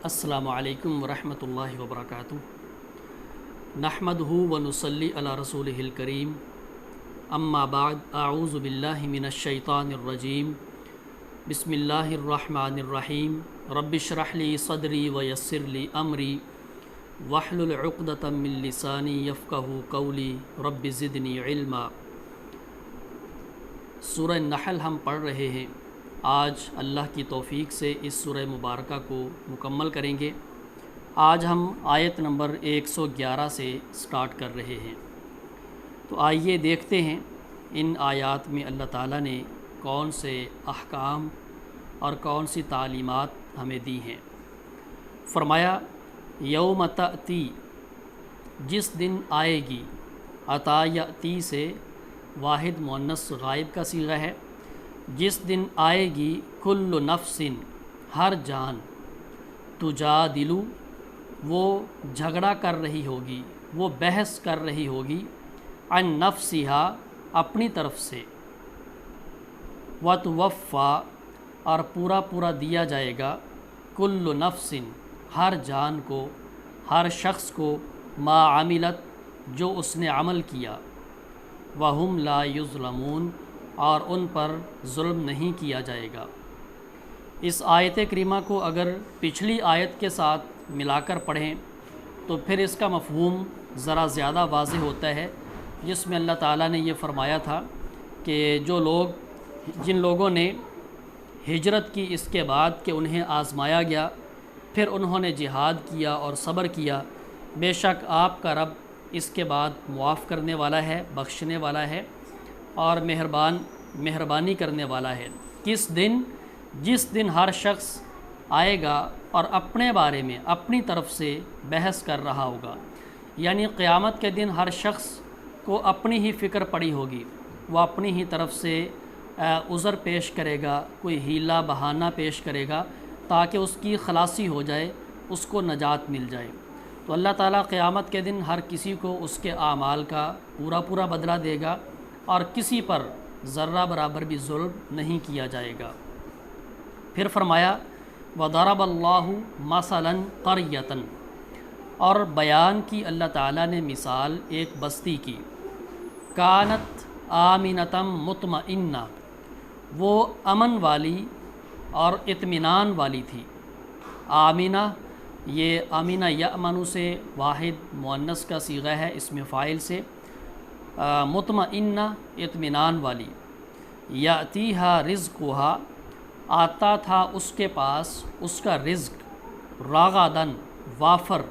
السلام علیکم ورحمۃ اللہ وبرکاتہ۔ نحمدہ ونصلی علی رسولہ الکریم، اما بعد، اعوذ باللہ من الشیطان الرجیم، بسم اللہ الرحمن الرحیم۔ رب اشرح لی صدری ویسر لی امری واحلل عقدۃ من لسانی یفقہوا قولی رب زدنی علما۔ سورہ نحل ہم پڑھ رہے ہیں۔ آج اللہ کی توفیق سے اس سورہ مبارکہ کو مکمل کریں گے۔ آج ہم آیت نمبر 111 سے سٹارٹ کر رہے ہیں۔ تو آئیے دیکھتے ہیں ان آیات میں اللہ تعالیٰ نے کون سے احکام اور کون سی تعلیمات ہمیں دی ہیں۔ فرمایا یوم تأتی، جس دن آئے گی۔ عطا یأتی سے واحد مؤنث غائب کا صیغہ ہے۔ جس دن آئے گی کل نفس، ہر جان، تجادلو، وہ جھگڑا کر رہی ہوگی، وہ بحث کر رہی ہوگی، عن نفسہا، اپنی طرف سے، وتوفا، اور پورا پورا دیا جائے گا، کل نفس، ہر جان کو، ہر شخص کو، ما عملت، جو اس نے عمل کیا، وہم لا یظلمون، اور ان پر ظلم نہیں کیا جائے گا۔ اس آیت کریمہ کو اگر پچھلی آیت کے ساتھ ملا کر پڑھیں تو پھر اس کا مفہوم ذرا زیادہ واضح ہوتا ہے، جس میں اللہ تعالیٰ نے یہ فرمایا تھا کہ جن لوگوں نے ہجرت کی اس کے بعد کہ انہیں آزمایا گیا، پھر انہوں نے جہاد کیا اور صبر کیا، بے شک آپ کا رب اس کے بعد معاف کرنے والا ہے، بخشنے والا ہے اور مہربانی کرنے والا ہے۔ کس دن؟ جس دن ہر شخص آئے گا اور اپنے بارے میں اپنی طرف سے بحث کر رہا ہوگا، یعنی قیامت کے دن ہر شخص کو اپنی ہی فکر پڑی ہوگی، وہ اپنی ہی طرف سے عذر پیش کرے گا، کوئی ہیلہ بہانہ پیش کرے گا تاکہ اس کی خلاصی ہو جائے، اس کو نجات مل جائے۔ تو اللہ تعالیٰ قیامت کے دن ہر کسی کو اس کے اعمال کا پورا بدلہ دے گا اور کسی پر ذرہ برابر بھی ظلم نہیں کیا جائے گا۔ پھر فرمایا وَضَرَبَ اللَّهُ مَثَلًا قَرْيَةً، اور بیان کی اللہ تعالیٰ نے مثال ایک بستی کی، کانت آمنۃ مطمئنہ، وہ امن والی اور اطمینان والی تھی۔ آمنہ، یہ آمنہ یأمن سے واحد مؤنث کا صیغہ ہے، اس میں فاعل سے، مطمئنہ، اطمینان والی، یأتیہا رزقہا، آتا تھا اس کے پاس اس کا رزق، راغداً، وافر،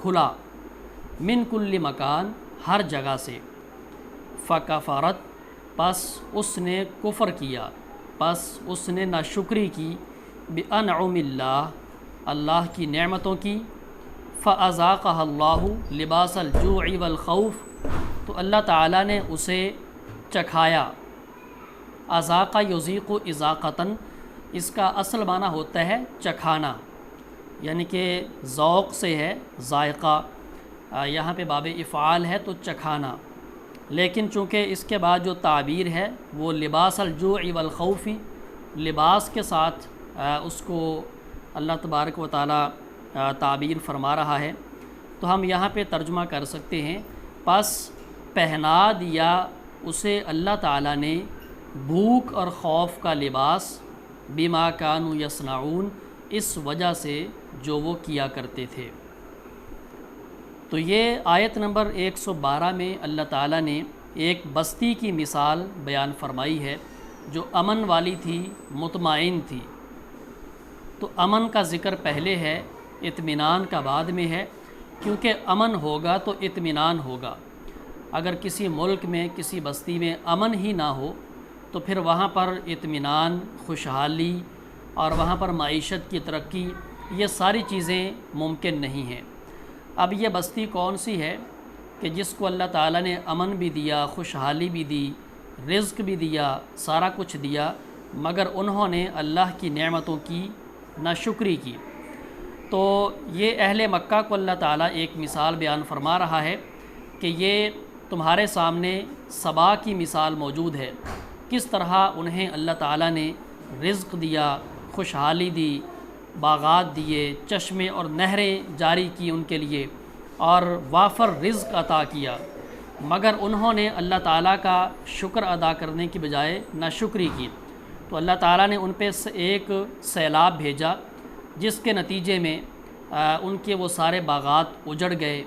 کھلا، من کل مکان، ہر جگہ سے، فکفرت، پس اس نے کفر کیا، پس اس نے ناشکری کی، بانعم اللہ، اللہ کی نعمتوں کی، فاذاقہا اللہ لباس الجوع والخوف، تو اللہ تعالیٰ نے اسے چکھایا۔ اذاق یذیق اذاقتاً، اس کا اصل معنی ہوتا ہے چکھانا، یعنی کہ ذوق سے ہے، ذائقہ، یہاں پہ باب افعال ہے تو چکھانا، لیکن چونکہ اس کے بعد جو تعبیر ہے وہ لباس الجوع والخوف، لباس کے ساتھ اس کو اللہ تبارک و تعالیٰ تعبیر فرما رہا ہے، تو ہم یہاں پہ ترجمہ کر سکتے ہیں، پس پہنا دیا اسے اللہ تعالیٰ نے بھوک اور خوف کا لباس، بما کانوا یصنعون، اس وجہ سے جو وہ کیا کرتے تھے۔ تو یہ آیت نمبر 112 میں اللہ تعالیٰ نے ایک بستی کی مثال بیان فرمائی ہے جو امن والی تھی، مطمئن تھی۔ تو امن کا ذکر پہلے ہے، اطمینان کا بعد میں ہے، کیونکہ امن ہوگا تو اطمینان ہوگا۔ اگر کسی ملک میں، کسی بستی میں امن ہی نہ ہو تو پھر وہاں پر اطمینان، خوشحالی اور وہاں پر معیشت کی ترقی، یہ ساری چیزیں ممکن نہیں ہیں۔ اب یہ بستی کون سی ہے کہ جس کو اللہ تعالیٰ نے امن بھی دیا، خوشحالی بھی دی، رزق بھی دیا، سارا کچھ دیا، مگر انہوں نے اللہ کی نعمتوں کی ناشکری کی۔ تو یہ اہل مکہ کو اللہ تعالیٰ ایک مثال بیان فرما رہا ہے کہ یہ تمہارے سامنے سبا کی مثال موجود ہے، کس طرح انہیں اللہ تعالیٰ نے رزق دیا، خوشحالی دی، باغات دیے، چشمے اور نہریں جاری کی ان کے لیے، اور وافر رزق عطا کیا، مگر انہوں نے اللہ تعالیٰ کا شکر ادا کرنے کی بجائے ناشکری کی، تو اللہ تعالیٰ نے ان پہ ایک سیلاب بھیجا، جس کے نتیجے میں ان کے وہ سارے باغات اجڑ گئے،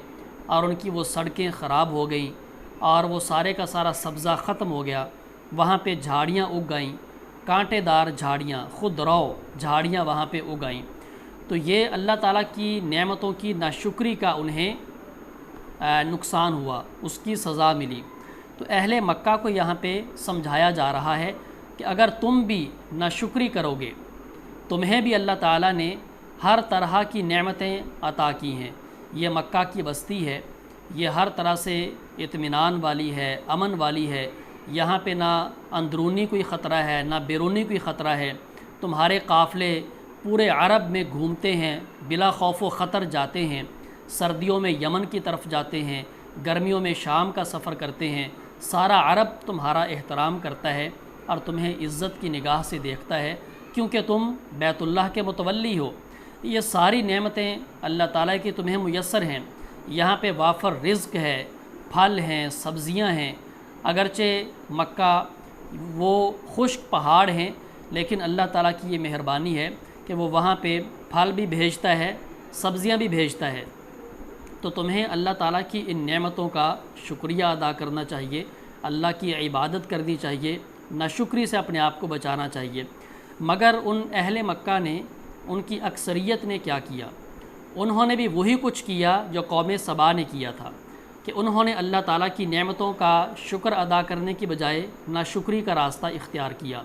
اور ان کی وہ سڑکیں خراب ہو گئیں، اور وہ سارے کا سارا سبزہ ختم ہو گیا۔ وہاں پہ جھاڑیاں اگ گئیں، کانٹے دار جھاڑیاں، خود رو جھاڑیاں وہاں پہ اگ گئیں۔ تو یہ اللہ تعالیٰ کی نعمتوں کی ناشکری کا انہیں نقصان ہوا، اس کی سزا ملی۔ تو اہل مکہ کو یہاں پہ سمجھایا جا رہا ہے کہ اگر تم بھی ناشکری کرو گے، تمہیں بھی اللہ تعالیٰ نے ہر طرح کی نعمتیں عطا کی ہیں۔ یہ مکہ کی بستی ہے، یہ ہر طرح سے اطمینان والی ہے، امن والی ہے، یہاں پہ نہ اندرونی کوئی خطرہ ہے نہ بیرونی کوئی خطرہ ہے۔ تمہارے قافلے پورے عرب میں گھومتے ہیں، بلا خوف و خطر جاتے ہیں، سردیوں میں یمن کی طرف جاتے ہیں، گرمیوں میں شام کا سفر کرتے ہیں۔ سارا عرب تمہارا احترام کرتا ہے اور تمہیں عزت کی نگاہ سے دیکھتا ہے، کیونکہ تم بیت اللہ کے متولی ہو۔ یہ ساری نعمتیں اللہ تعالیٰ کی تمہیں میسر ہیں۔ یہاں پہ وافر رزق ہے، پھل ہیں، سبزیاں ہیں۔ اگرچہ مکہ وہ خشک پہاڑ ہیں، لیکن اللہ تعالیٰ کی یہ مہربانی ہے کہ وہ وہاں پہ پھل بھی بھیجتا ہے، سبزیاں بھی بھیجتا ہے۔ تو تمہیں اللہ تعالیٰ کی ان نعمتوں کا شکریہ ادا کرنا چاہیے، اللہ کی عبادت کرنی چاہیے، ناشکری سے اپنے آپ کو بچانا چاہیے۔ مگر ان اہل مکہ نے، ان کی اکثریت نے کیا کیا؟ انہوں نے بھی وہی کچھ کیا جو قوم سبا نے کیا تھا، کہ انہوں نے اللہ تعالیٰ کی نعمتوں کا شکر ادا کرنے کی بجائے ناشکری کا راستہ اختیار کیا۔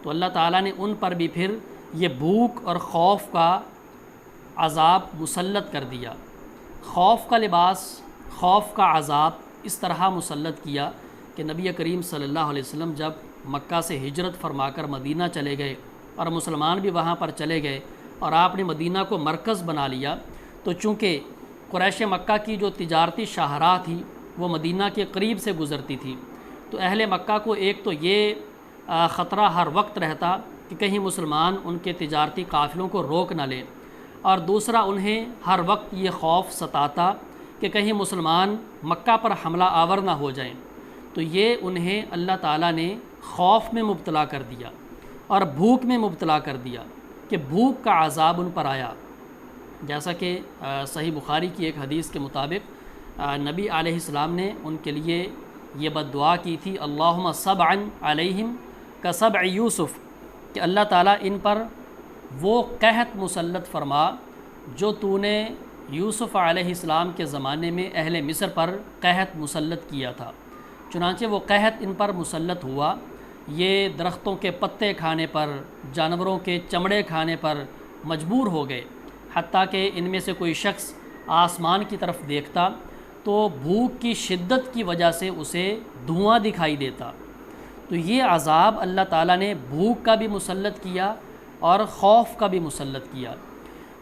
تو اللہ تعالیٰ نے ان پر بھی پھر یہ بھوک اور خوف کا عذاب مسلط کر دیا۔ خوف کا لباس، خوف کا عذاب اس طرح مسلط کیا کہ نبی کریم صلی اللہ علیہ وسلم جب مکہ سے ہجرت فرما کر مدینہ چلے گئے اور مسلمان بھی وہاں پر چلے گئے اور آپ نے مدینہ کو مرکز بنا لیا، تو چونکہ قریش مکہ کی جو تجارتی شاہراہ تھی وہ مدینہ کے قریب سے گزرتی تھی، تو اہل مکہ کو ایک تو یہ خطرہ ہر وقت رہتا کہ کہیں مسلمان ان کے تجارتی قافلوں کو روک نہ لیں، اور دوسرا انہیں ہر وقت یہ خوف ستاتا کہ کہیں مسلمان مکہ پر حملہ آور نہ ہو جائیں۔ تو یہ انہیں اللہ تعالیٰ نے خوف میں مبتلا کر دیا اور بھوک میں مبتلا کر دیا، کہ بھوک کا عذاب ان پر آیا۔ جیسا کہ صحیح بخاری کی ایک حدیث کے مطابق نبی علیہ السلام نے ان کے لیے یہ بد دعا کی تھی، اللہم صبعا علیہم کصبع یوسف، کہ اللہ تعالیٰ ان پر وہ قحط مسلط فرما جو تو نے یوسف علیہ السلام کے زمانے میں اہل مصر پر قحط مسلط کیا تھا۔ چنانچہ وہ قحط ان پر مسلط ہوا، یہ درختوں کے پتے کھانے پر، جانوروں کے چمڑے کھانے پر مجبور ہو گئے، حتیٰ کہ ان میں سے کوئی شخص آسمان کی طرف دیکھتا تو بھوک کی شدت کی وجہ سے اسے دھواں دکھائی دیتا۔ تو یہ عذاب اللہ تعالیٰ نے بھوک کا بھی مسلط کیا اور خوف کا بھی مسلط کیا۔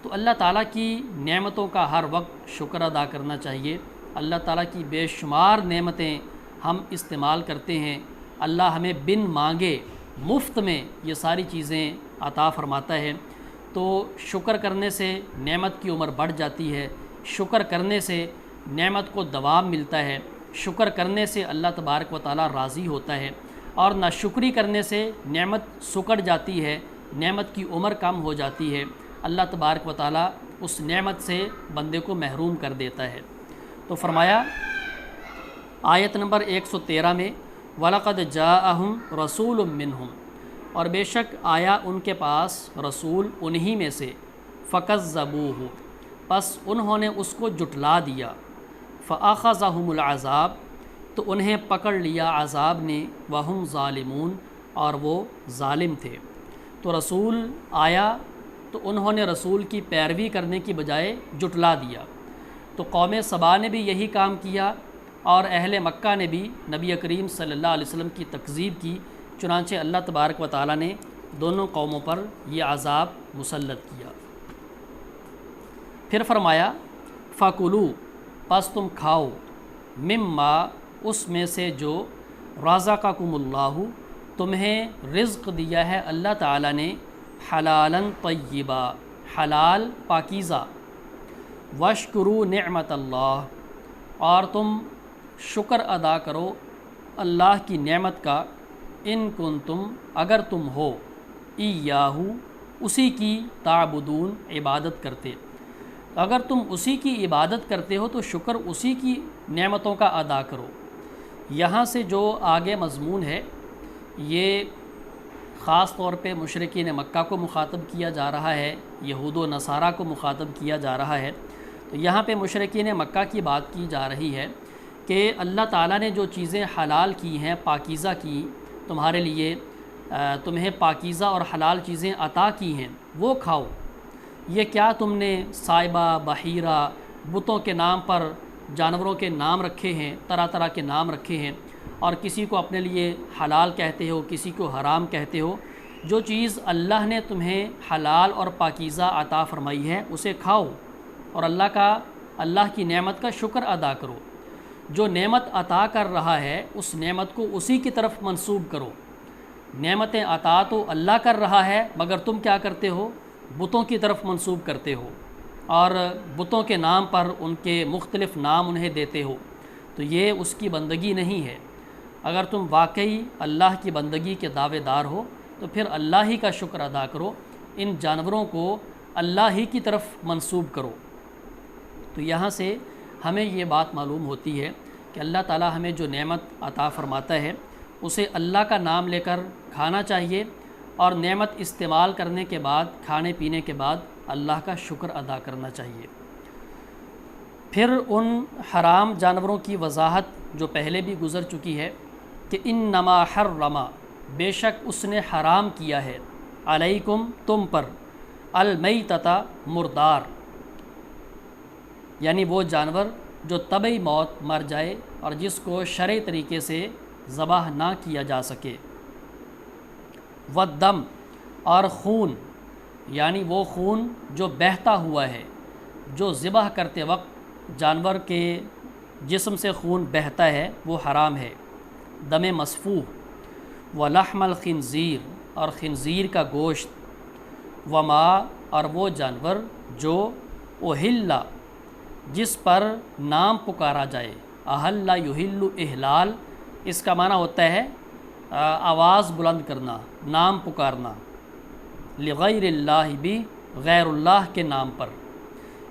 تو اللہ تعالیٰ کی نعمتوں کا ہر وقت شکر ادا کرنا چاہیے۔ اللہ تعالیٰ کی بے شمار نعمتیں ہم استعمال کرتے ہیں، اللہ ہمیں بن مانگے مفت میں یہ ساری چیزیں عطا فرماتا ہے۔ تو شکر کرنے سے نعمت کی عمر بڑھ جاتی ہے، شکر کرنے سے نعمت کو دوام ملتا ہے، شکر کرنے سے اللہ تبارک و تعالیٰ راضی ہوتا ہے، اور ناشکری کرنے سے نعمت سکڑ جاتی ہے، نعمت کی عمر کم ہو جاتی ہے، اللہ تبارک و تعالیٰ اس نعمت سے بندے کو محروم کر دیتا ہے۔ تو فرمایا آیت نمبر 113 میں وَلَقَدْ جَاءَهُمْ رَسُولٌ مِّنْهُمْ، اور بے شک آیا ان کے پاس رسول انہی میں سے، فَكَذَّبُوهُ، پس انہوں نے اس کو جھٹلا دیا، فَأَخَذَهُمُ الْعَذَابُ، تو انہیں پکڑ لیا عذاب نے، وَهُمْ ظَالِمُونَ، اور وہ ظالم تھے۔ تو رسول آیا تو انہوں نے رسول کی پیروی کرنے کی بجائے جھٹلا دیا۔ تو قوم سبا نے بھی یہی کام کیا، اور اہل مکہ نے بھی نبی کریم صلی اللہ علیہ وسلم کی تکذیب کی، چنانچہ اللہ تبارک و تعالیٰ نے دونوں قوموں پر یہ عذاب مسلط کیا۔ پھر فرمایا فَكُلُوا، پس تم کھاؤ، مما، اس میں سے جو رَزَقَكُمُ اللّٰهُ، تمہیں رزق دیا ہے اللہ تعالیٰ نے، حلالاً طیبا، حلال پاکیزہ، وشکروا نعمت اللہ، اور تم شکر ادا کرو اللہ کی نعمت کا، ان کنتم اگر تم ہو، ایاہو اسی کی، تعبدون عبادت کرتے، اگر تم اسی کی عبادت کرتے ہو تو شکر اسی کی نعمتوں کا ادا کرو۔ یہاں سے جو آگے مضمون ہے یہ خاص طور پہ مشرکین مکہ کو مخاطب کیا جا رہا ہے، یہود و نصارہ کو مخاطب کیا جا رہا ہے۔ تو یہاں پہ مشرکین مکہ کی بات کی جا رہی ہے کہ اللہ تعالیٰ نے جو چیزیں حلال کی ہیں، پاکیزہ کی تمہارے لیے، تمہیں پاکیزہ اور حلال چیزیں عطا کی ہیں، وہ کھاؤ۔ یہ کیا تم نے صائبہ، بحیرہ، بتوں کے نام پر جانوروں کے نام رکھے ہیں، طرح طرح کے نام رکھے ہیں، اور کسی کو اپنے لیے حلال کہتے ہو، کسی کو حرام کہتے ہو۔ جو چیز اللہ نے تمہیں حلال اور پاکیزہ عطا فرمائی ہے اسے کھاؤ، اور اللہ کی نعمت کا شکر ادا کرو۔ جو نعمت عطا کر رہا ہے اس نعمت کو اسی کی طرف منسوب کرو۔ نعمتیں عطا تو اللہ کر رہا ہے، مگر تم کیا کرتے ہو؟ بتوں کی طرف منسوب کرتے ہو، اور بتوں کے نام پر ان کے مختلف نام انہیں دیتے ہو۔ تو یہ اس کی بندگی نہیں ہے۔ اگر تم واقعی اللہ کی بندگی کے دعوے دار ہو تو پھر اللہ ہی کا شکر ادا کرو، ان جانوروں کو اللہ ہی کی طرف منسوب کرو۔ تو یہاں سے ہمیں یہ بات معلوم ہوتی ہے کہ اللہ تعالیٰ ہمیں جو نعمت عطا فرماتا ہے اسے اللہ کا نام لے کر کھانا چاہیے، اور نعمت استعمال کرنے کے بعد، کھانے پینے کے بعد اللہ کا شکر ادا کرنا چاہیے۔ پھر ان حرام جانوروں کی وضاحت جو پہلے بھی گزر چکی ہے کہ انما حرم، بے شک اس نے حرام کیا ہے، علیکم تم پر، المیتۃ مردار، یعنی وہ جانور جو طبعی موت مر جائے اور جس کو شرعی طریقے سے ذبح نہ کیا جا سکے، والدم، اور خون، یعنی وہ خون جو بہتا ہوا ہے، جو ذبح کرتے وقت جانور کے جسم سے خون بہتا ہے وہ حرام ہے، دم مسفوح، ولحم الخنزیر، اور خنزیر کا گوشت، وما، اور وہ جانور جو اہل، جس پر نام پکارا جائے، اہل یحل احلال، اس کا معنی ہوتا ہے آواز بلند کرنا، نام پکارنا، لغیر اللہ بھی، غیر اللہ کے نام پر،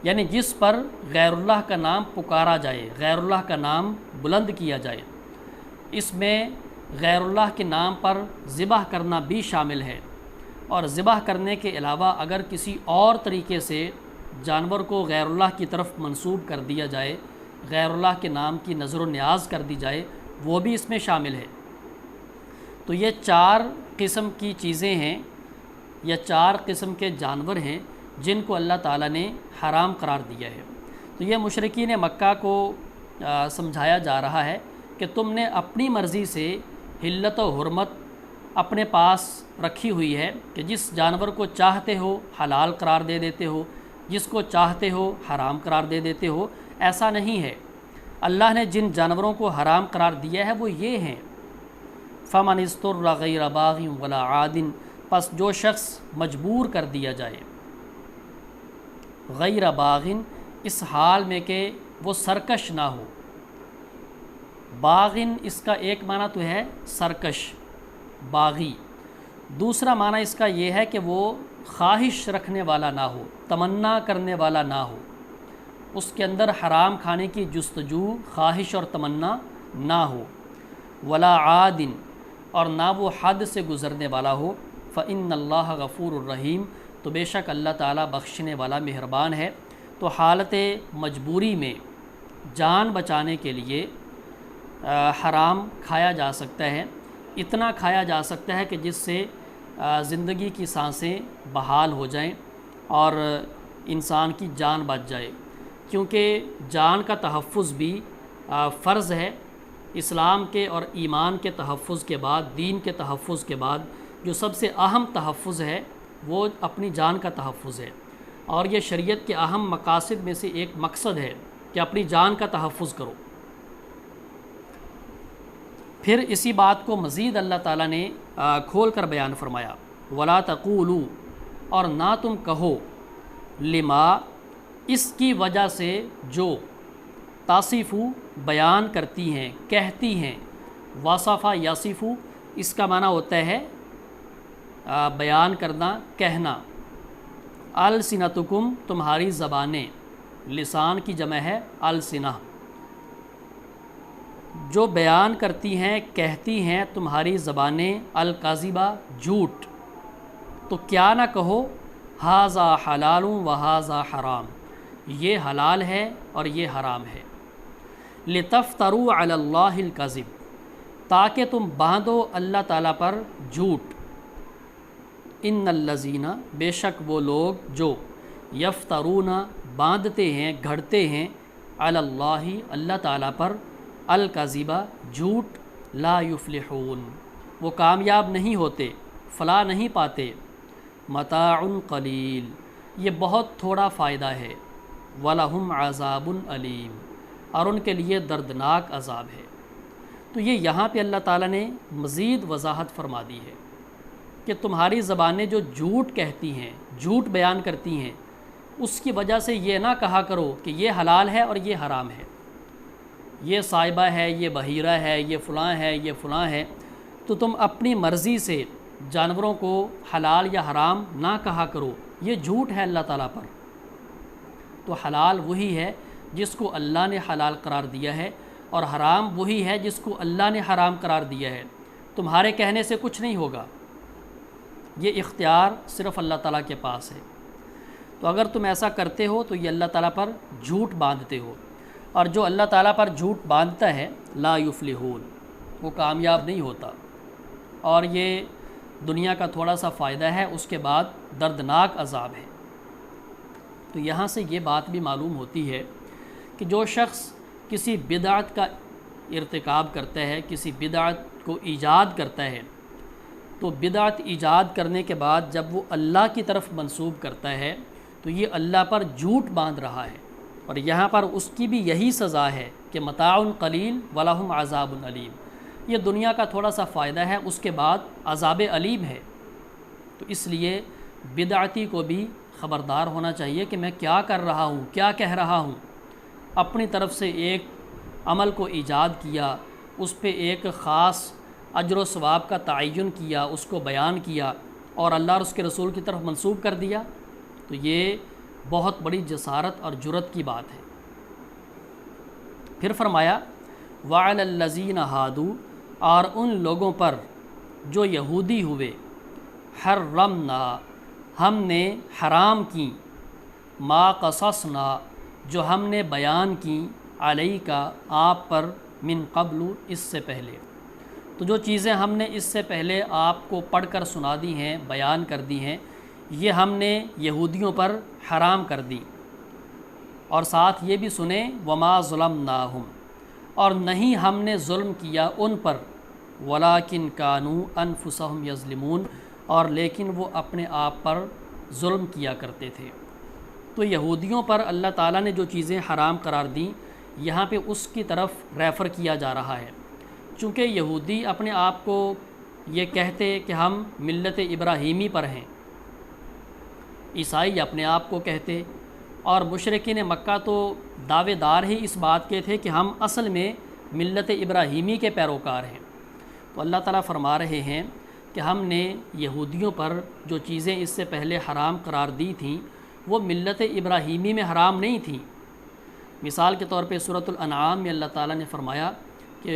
یعنی جس پر غیر اللہ کا نام پکارا جائے، غیر اللہ کا نام بلند کیا جائے۔ اس میں غیر اللہ کے نام پر ذبح کرنا بھی شامل ہے، اور ذبح کرنے کے علاوہ اگر کسی اور طریقے سے جانور کو غیر اللہ کی طرف منسوب کر دیا جائے، غیر اللہ کے نام کی نظر و نیاز کر دی جائے، وہ بھی اس میں شامل ہے۔ تو یہ 4 قسم کی چیزیں ہیں، یا 4 قسم کے جانور ہیں جن کو اللہ تعالیٰ نے حرام قرار دیا ہے۔ تو یہ مشرکین مکہ کو سمجھایا جا رہا ہے کہ تم نے اپنی مرضی سے حلت و حرمت اپنے پاس رکھی ہوئی ہے کہ جس جانور کو چاہتے ہو حلال قرار دے دیتے ہو، جس کو چاہتے ہو حرام قرار دے دیتے ہو۔ ایسا نہیں ہے۔ اللہ نے جن جانوروں کو حرام قرار دیا ہے وہ یہ ہیں، فمن اضطر غیر باغ ولا عاد، پس جو شخص مجبور کر دیا جائے، غیر باغ، اس حال میں کہ وہ سرکش نہ ہو۔ باغ اس کا ایک معنی تو ہے سرکش، باغی، دوسرا معنی اس کا یہ ہے کہ وہ خواہش رکھنے والا نہ ہو، تمنا کرنے والا نہ ہو، اس کے اندر حرام کھانے کی جستجو، خواہش اور تمنا نہ ہو، ولا عاد، اور نہ وہ حد سے گزرنے والا ہو، فإن اللہ غفور الرحیم، تو بے شک اللہ تعالیٰ بخشنے والا مہربان ہے۔ تو حالت مجبوری میں جان بچانے کے لیے حرام کھایا جا سکتا ہے، اتنا کھایا جا سکتا ہے کہ جس سے زندگی کی سانسیں بحال ہو جائیں اور انسان کی جان بچ جائے، کیونکہ جان کا تحفظ بھی فرض ہے۔ اسلام کے اور ایمان کے تحفظ کے بعد، دین کے تحفظ کے بعد جو سب سے اہم تحفظ ہے وہ اپنی جان کا تحفظ ہے، اور یہ شریعت کے اہم مقاصد میں سے ایک مقصد ہے کہ اپنی جان کا تحفظ کرو۔ پھر اسی بات کو مزید اللہ تعالیٰ نے کھول کر بیان فرمایا، وَلَا تَقُولُوا، اور نہ تم کہو، لما اس کی وجہ سے جو تصفو بیان کرتی ہیں کہتی ہیں، وصفہ یصفو اس کا معنی ہوتا ہے بیان کرنا کہنا، السنتکم تمہاری زبانیں، لسان کی جمع ہے السنہ، جو بیان کرتی ہیں کہتی ہیں تمہاری زبانیں الکذبہ جھوٹ، تو کیا نہ کہو ھذا حلال و ھذا حرام، یہ حلال ہے اور یہ حرام ہے، لتفتروا علی اللہ الکذب تاکہ تم باندھو اللہ تعالیٰ پر جھوٹ، ان الذین بے شک وہ لوگ جو یفترون باندھتے ہیں گھڑتے ہیں علی اللہ اللہ تعالیٰ پر الکذبہ جھوٹ، لا یفلحون وہ کامیاب نہیں ہوتے، فلاح نہیں پاتے، متاع قلیل یہ بہت تھوڑا فائدہ ہے، وَلَهُمْ عَذَابٌ علیم اور ان کے لیے دردناک عذاب ہے۔ تو یہ یہاں پہ اللہ تعالیٰ نے مزید وضاحت فرما دی ہے کہ تمہاری زبانیں جو جھوٹ کہتی ہیں جھوٹ بیان کرتی ہیں، اس کی وجہ سے یہ نہ کہا کرو کہ یہ حلال ہے اور یہ حرام ہے، یہ صائبہ ہے، یہ بحیرہ ہے، یہ فلاں ہے، یہ فلاں ہے، تو تم اپنی مرضی سے جانوروں کو حلال یا حرام نہ کہا کرو، یہ جھوٹ ہے اللہ تعالیٰ پر۔ تو حلال وہی ہے جس کو اللہ نے حلال قرار دیا ہے، اور حرام وہی ہے جس کو اللہ نے حرام قرار دیا ہے، تمہارے کہنے سے کچھ نہیں ہوگا، یہ اختیار صرف اللہ تعالیٰ کے پاس ہے۔ تو اگر تم ایسا کرتے ہو تو یہ اللہ تعالیٰ پر جھوٹ باندھتے ہو، اور جو اللہ تعالیٰ پر جھوٹ باندھتا ہے لا یفلحون وہ کامیاب نہیں ہوتا، اور یہ دنیا کا تھوڑا سا فائدہ ہے، اس کے بعد دردناک عذاب ہے۔ تو یہاں سے یہ بات بھی معلوم ہوتی ہے کہ جو شخص کسی بدعت کا ارتکاب کرتا ہے، کسی بدعت کو ایجاد کرتا ہے، تو بدعت ایجاد کرنے کے بعد جب وہ اللہ کی طرف منسوب کرتا ہے تو یہ اللہ پر جھوٹ باندھ رہا ہے، اور یہاں پر اس کی بھی یہی سزا ہے کہ متاع قلیل وَلَهُمْ عَذَابٌ علیم، یہ دنیا کا تھوڑا سا فائدہ ہے، اس کے بعد عذاب علیم ہے۔ تو اس لیے بدعتی کو بھی خبردار ہونا چاہیے کہ میں کیا کر رہا ہوں، کیا کہہ رہا ہوں۔ اپنی طرف سے ایک عمل کو ایجاد کیا، اس پہ ایک خاص اجر و ثواب کا تعین کیا، اس کو بیان کیا، اور اللہ اور اس کے رسول کی طرف منسوب کر دیا، تو یہ بہت بڑی جسارت اور جرت کی بات ہے۔ پھر فرمایا وَعَلَى الَّذِينَ هَادُوا اور ان لوگوں پر جو یہودی ہوئے، حرمنا ہم نے حرام کی، ما قصصنا جو ہم نے بیان کی، علیک آپ پر، من قبل اس سے پہلے، تو جو چیزیں ہم نے اس سے پہلے آپ کو پڑھ کر سنا دی ہیں، بیان کر دی ہیں، یہ ہم نے یہودیوں پر حرام کر دی۔ اور ساتھ یہ بھی سنیں وما ظلمناہم اور نہیں ہم نے ظلم کیا ان پر، ولیکن کانوا انفسہم یظلمون اور لیکن وہ اپنے آپ پر ظلم کیا کرتے تھے۔ تو یہودیوں پر اللہ تعالیٰ نے جو چیزیں حرام قرار دیں، یہاں پہ اس کی طرف ریفر کیا جا رہا ہے، چونکہ یہودی اپنے آپ کو یہ کہتے کہ ہم ملت ابراہیمی پر ہیں، عیسائی اپنے آپ کو کہتے، اور مشرکین مکہ تو دعوے دار ہی اس بات کے تھے کہ ہم اصل میں ملت ابراہیمی کے پیروکار ہیں۔ تو اللہ تعالیٰ فرما رہے ہیں کہ ہم نے یہودیوں پر جو چیزیں اس سے پہلے حرام قرار دی تھیں وہ ملت ابراہیمی میں حرام نہیں تھیں۔ مثال کے طور پہ سورۃ الانعام میں اللہ تعالیٰ نے فرمایا کہ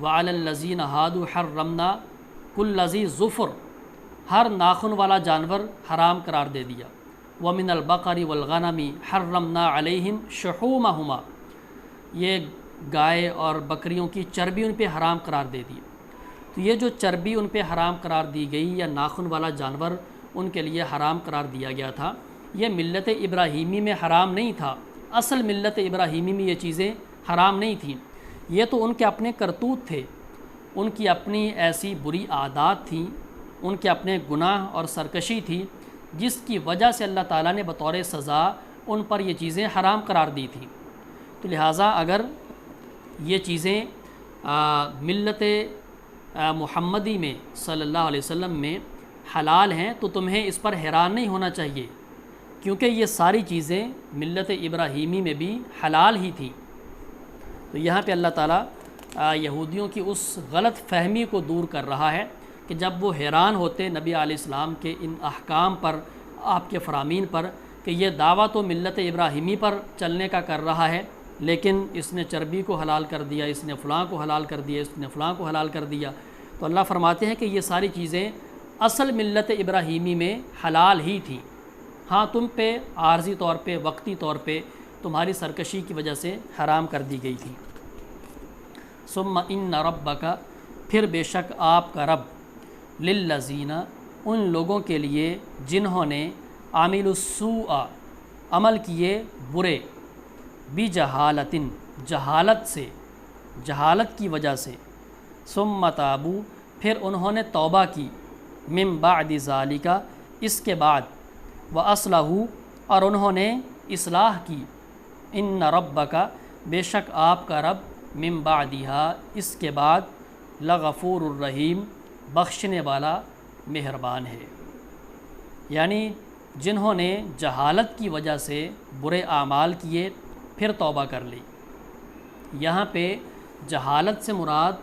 وَعَلَى الَّذِينَ هَادُوا حَرَّمْنَا كُلَّ ذِي ظُفُرٍ ہر ناخن والا جانور حرام قرار دے دیا، وَمِنَ الْبَقَرِ وَالْغَنَمِ حَرَّمْنَا عَلَيْهِمْ شُحُومَهُمَا یہ گائے اور بکریوں کی چربی ان پہ حرام قرار دے دی۔ تو یہ جو چربی ان پہ حرام قرار دی گئی یا ناخن والا جانور ان کے لیے حرام قرار دیا گیا تھا، یہ ملت ابراہیمی میں حرام نہیں تھا، اصل ملت ابراہیمی میں یہ چیزیں حرام نہیں تھیں، یہ تو ان کے اپنے کرتوت تھے، ان کی اپنی ایسی بری عادات تھیں، ان کے اپنے گناہ اور سرکشی تھی، جس کی وجہ سے اللہ تعالیٰ نے بطور سزا ان پر یہ چیزیں حرام قرار دی تھیں۔ تو لہٰذا اگر یہ چیزیں ملت محمدی میں صلی اللہ علیہ وسلم میں حلال ہیں تو تمہیں اس پر حیران نہیں ہونا چاہیے کیونکہ یہ ساری چیزیں ملت ابراہیمی میں بھی حلال ہی تھیں۔ تو یہاں پہ اللہ تعالیٰ یہودیوں کی اس غلط فہمی کو دور کر رہا ہے کہ جب وہ حیران ہوتے نبی علیہ السلام کے ان احکام پر، آپ کے فرامین پر، کہ یہ دعویٰ تو ملت ابراہیمی پر چلنے کا کر رہا ہے، لیکن اس نے چربی کو حلال کر دیا، اس نے فلاں کو حلال کر دیا، اس نے فلاں کو حلال کر دیا۔ تو اللہ فرماتے ہیں کہ یہ ساری چیزیں اصل ملت ابراہیمی میں حلال ہی تھیں، ہاں تم پہ عارضی طور پہ، وقتی طور پہ تمہاری سرکشی کی وجہ سے حرام کر دی گئی تھی۔ ثم ان ربک، پھر بے شک آپ کا رب، للذین، ان لوگوں کے لیے جنہوں نے عامل السوء، عمل کیے برے، بجہالۃ، جہالت سے، جہالت کی وجہ سے، ثم تابوا، پھر انہوں نے توبہ کی، من بعد ذالک، اس کے بعد، واصلحوا، اور انہوں نے اصلاح کی، ان ربک، بے شک آپ کا رب، من بعدہا، اس کے بعد، لغفور الرحیم، بخشنے والا مہربان ہے۔ یعنی جنہوں نے جہالت کی وجہ سے برے اعمال کیے پھر توبہ کر لی، یہاں پہ جہالت سے مراد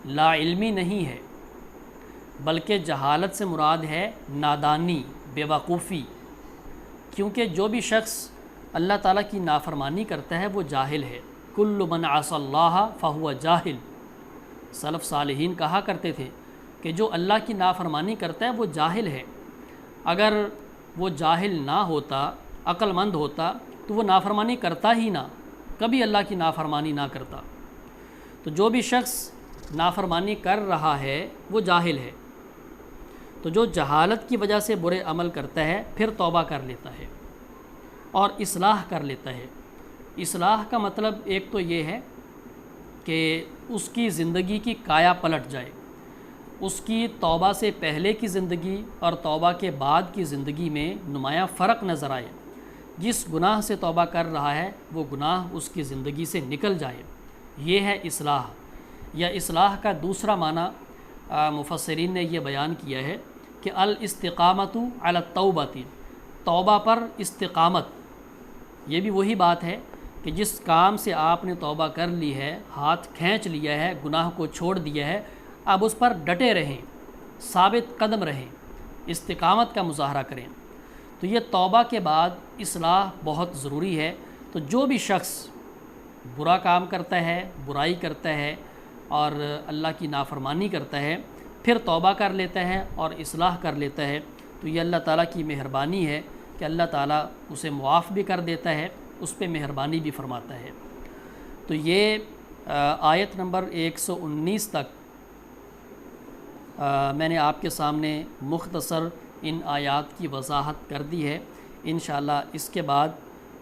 لا علمی نہیں ہے، بلکہ جہالت سے مراد ہے نادانی، بے وقوفی، کیونکہ جو بھی شخص اللہ تعالیٰ کی نافرمانی کرتا ہے وہ جاہل ہے۔ کل من عصى اللہ فہو جاہل، سلف صالحین کہا کرتے تھے کہ جو اللہ کی نافرمانی کرتا ہے وہ جاہل ہے۔ اگر وہ جاہل نہ ہوتا، عقل مند ہوتا، تو وہ نافرمانی کرتا ہی نہ، کبھی اللہ کی نافرمانی نہ کرتا۔ تو جو بھی شخص نافرمانی کر رہا ہے وہ جاہل ہے۔ تو جو جہالت کی وجہ سے برے عمل کرتا ہے پھر توبہ کر لیتا ہے اور اصلاح کر لیتا ہے۔ اصلاح کا مطلب ایک تو یہ ہے کہ اس کی زندگی کی کایا پلٹ جائے، اس کی توبہ سے پہلے کی زندگی اور توبہ کے بعد کی زندگی میں نمایاں فرق نظر آئے۔ جس گناہ سے توبہ کر رہا ہے وہ گناہ اس کی زندگی سے نکل جائے، یہ ہے اصلاح۔ یا اصلاح کا دوسرا معنی مفسرین نے یہ بیان کیا ہے کہ الاستقامت علی التوبۃ، توبہ پر استقامت۔ یہ بھی وہی بات ہے کہ جس کام سے آپ نے توبہ کر لی ہے، ہاتھ کھینچ لیا ہے، گناہ کو چھوڑ دیا ہے، اب اس پر ڈٹے رہیں، ثابت قدم رہیں، استقامت کا مظاہرہ کریں۔ تو یہ توبہ کے بعد اصلاح بہت ضروری ہے۔ تو جو بھی شخص برا کام کرتا ہے، برائی کرتا ہے اور اللہ کی نافرمانی کرتا ہے، پھر توبہ کر لیتا ہے اور اصلاح کر لیتا ہے، تو یہ اللہ تعالیٰ کی مہربانی ہے کہ اللہ تعالیٰ اسے معاف بھی کر دیتا ہے، اس پہ مہربانی بھی فرماتا ہے۔ تو یہ آیت نمبر 119 تک میں نے آپ کے سامنے مختصر ان آیات کی وضاحت کر دی ہے۔ انشاءاللہ اس کے بعد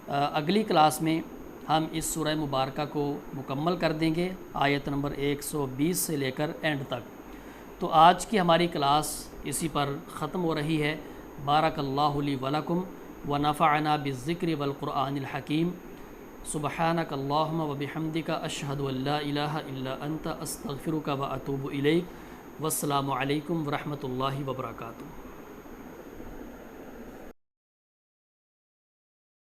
اگلی کلاس میں ہم اس سورہ مبارکہ کو مکمل کر دیں گے، آیت نمبر 120 سے لے کر اینڈ تک۔ تو آج کی ہماری کلاس اسی پر ختم ہو رہی ہے۔ بارک اللہ لی ولکم ونفعنا بالذکر والقرآن الحکیم۔ سبحانک اللہم وبحمدک، اشہد ان لا الہ الا انت، استغفرک واتوب الیک۔ والسلام علیکم ورحمۃ اللہ وبرکاتہ۔